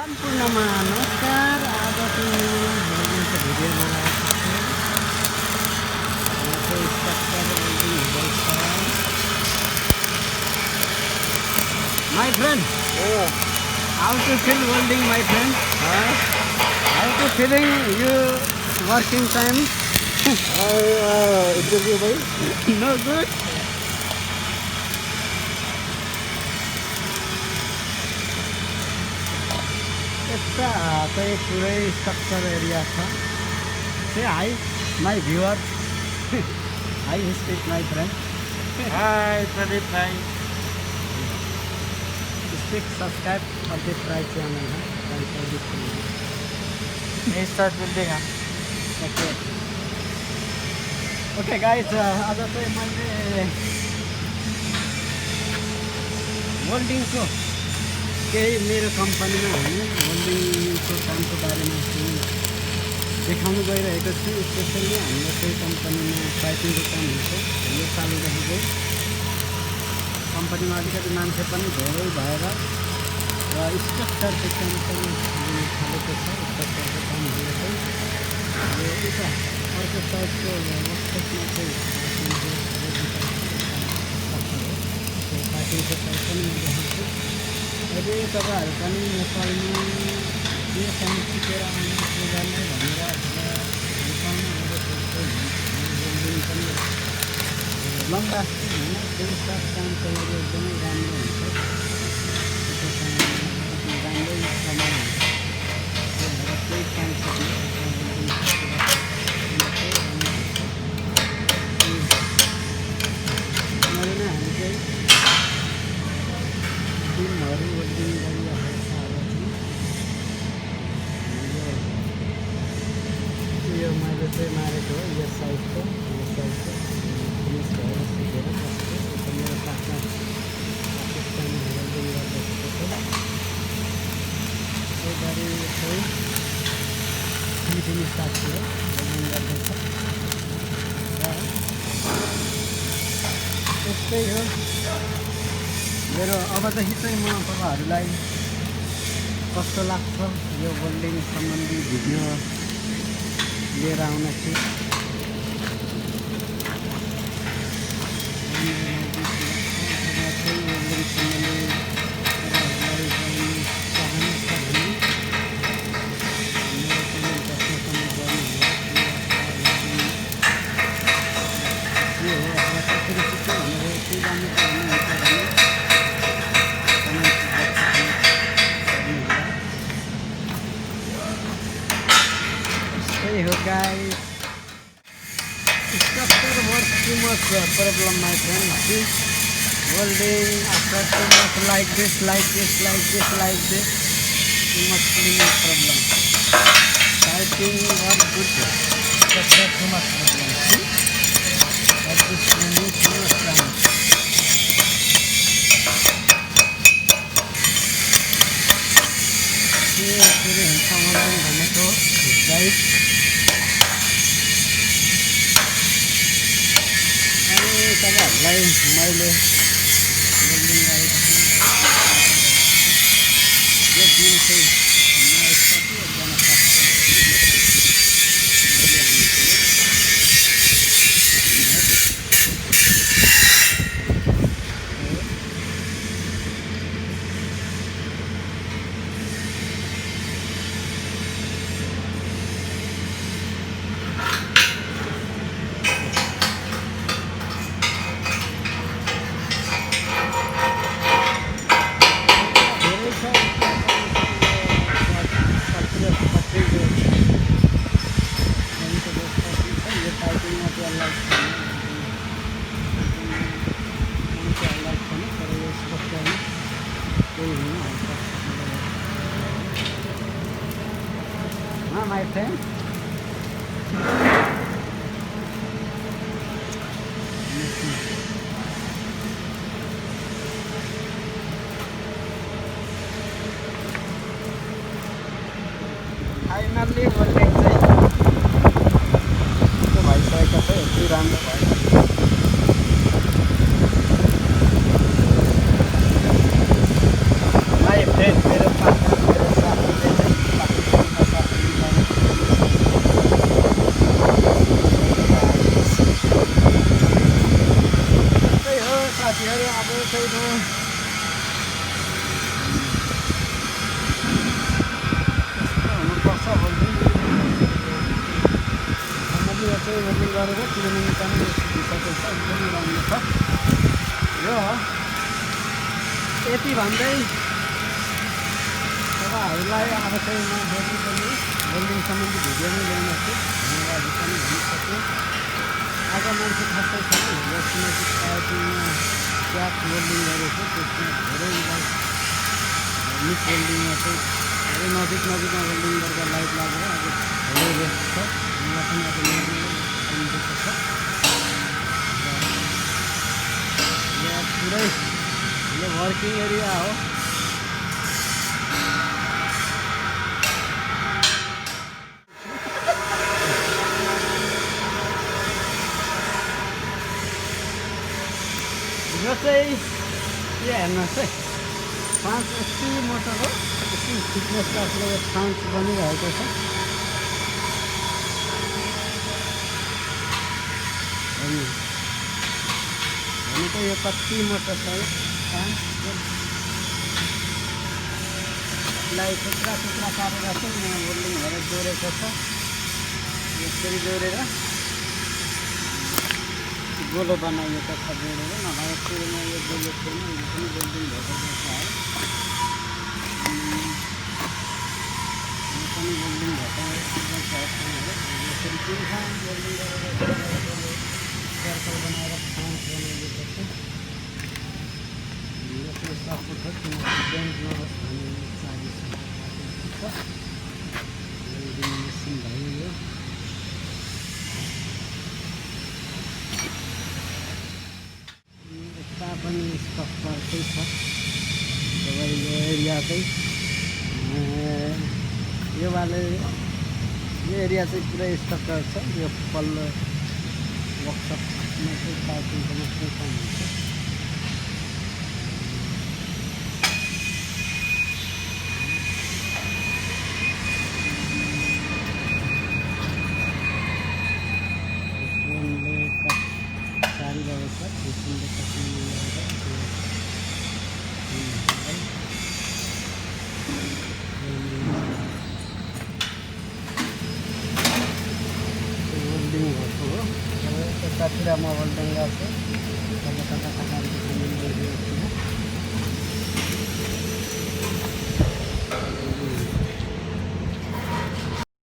सम्पूर्णमा नमस्कार। आजको भोलिको भिडियोमा my friend, how to feel welding, my friend? How to feeling you working time? It's okay, bhai. No good. यस्ता चाहिँ पुरै स्ट्रक्चर एरिया छ। Say hi, my viewer. Hi, speak, my friend. Hi, Pradeep bhai. Speak, subscribe, Pradeep Rai channel है। Pradeep channel। May start building, huh? Okay. Okay, guys. आज चाहिँ मैले वेल्डिङको केही मेरो कम्पनीमा होइन वेल्डिङको कामको बारेमा देखाउनु गइरहेको छु। स्पेसल्ली हाम्रो चाहिँ कम्पनीमा पाइपिङको काम हुन्छ। यो सालदेखि चाहिँ कम्पनीमा अलिकति मान्छे पनि धेरै भएर र स्ट्रक्चरको काम पनि थालेको छ। स्ट्रक्चरको कामहरू चाहिँ यो उता अर्को साइडको वर्कसपमा चाहिँ पाइपिङको साइड पनि म देखाउँछु। यदि तपाईँहरू पनि नेपालमा के काम सिकेर आउनु गर्ने भनेर अथवा नेपालमा वेल्डिङ पनि लङ लास्टिङ होइन, त्यही सब कामको लागि एकदमै राम्रो हुन्छ। त्यो काम राम्रै कमाइ हुन्छ। त्यही भएर केही काम सिक्नु उनीहरू नै हामी चाहिँ टिमहरू वेल्डिङ गरिरहेको छ। अब यो मैले चाहिँ मारेको हो यो साइडको फिनिस भएर सिकेर कस्तो मेरो पार्टनर पाकिस्तानी वेल्डिङ गर्दैछ। त्यो गरी चाहिँ फिलिपिनी साथीहरू वेल्डिङ गर्दैछ र त्यस्तै हो मेरो। अबदेखि चाहिँ म तपाईँहरूलाई कस्तो लाग्छ यो वेल्डिङ सम्बन्धी भिडियो लिएर आउन छु। वेल्डिङ सम्बन्धी तपाईँहरूलाई चाहनुहुन्छ भने मेरो कमेन्ट बक्समा के हो अथवा कसरी सिक्यो भनेर के जान्नु चाहनुहुन्छ भने हो guys. Structure works too much problem, my friend. See, welding after too much like this, too much problem. Piping work good, structure too much problem. See, that is really too much time. See, actually, someone भनेको guys. तपाईँहरूलाई मैले welding गरेको छु। यो दिन चाहिँ एकजना my friend. Finally, welding चाहिँ भइसकेको छ। यति राम्रो भयो। My friend, मेरो पार्टनर, मेरो साथी गरेर किनभने निकाल्नु दिइसकेको छ, एकदमै राम्रो छ। यो यति भन्दै तपाईँहरूलाई अब चाहिँ म वेल्डिङ सम्बन्धी भिडियो नै ल्याउन छु। धन्यवाद पनि भनिसक्यो। आज मान्छे खासै छैन, हिजो किनकि पाइपिङमा क्याप वेल्डिङ गरेको त्यसमा धेरैलाई मिस वेल्डिङमा चाहिँ धेरै नजिकमा वेल्डिङ गरेर लाइट लागेर अब धेरै रेस्ट छ। मलाई पनि अब दिएको छ। यो पुरै यो वर्किङ एरिया हो। यो चाहिँ के हेर्नुहोस् है, 5 HP मोटर हो। यति फिटनेस क्लासले 5 बनिरहेको छ। भनेको यो कति मोटर छ, 5 लाई टुक्रा टुक्रा पारेर चाहिँ यहाँ वेल्डिङ भएर जोडेको छ। यसरी जोडेर गोलो बनाइएको छ, जोडेर नभए सुरुमा यो गोलो थिएन, यो पनि वेल्डिङ भएको छ है। यो पनि वेल्डिङ भएको यसरी तिनखान वेल्डिङ गरेर सर्कल बनाएर फ्रान्स बनाइएको छ। यसको सपोर्ट हो किनकि बेन्ड नहोस् भन्ने लागि छ। वेल्डिङ मेसिन भयो यो। यता पनि स्ट्रक्चरकै छ। सबै यो एरिया चाहिँ यो एरिया चाहिँ पुरै स्ट्रक्चर छ। यो पल्लो वर्कसपमा चाहिँ पार्किङको मात्रै काम हुन्छ। वेल्डिङ भएको हो। यतातिर म वेल्डिङ गर्छु।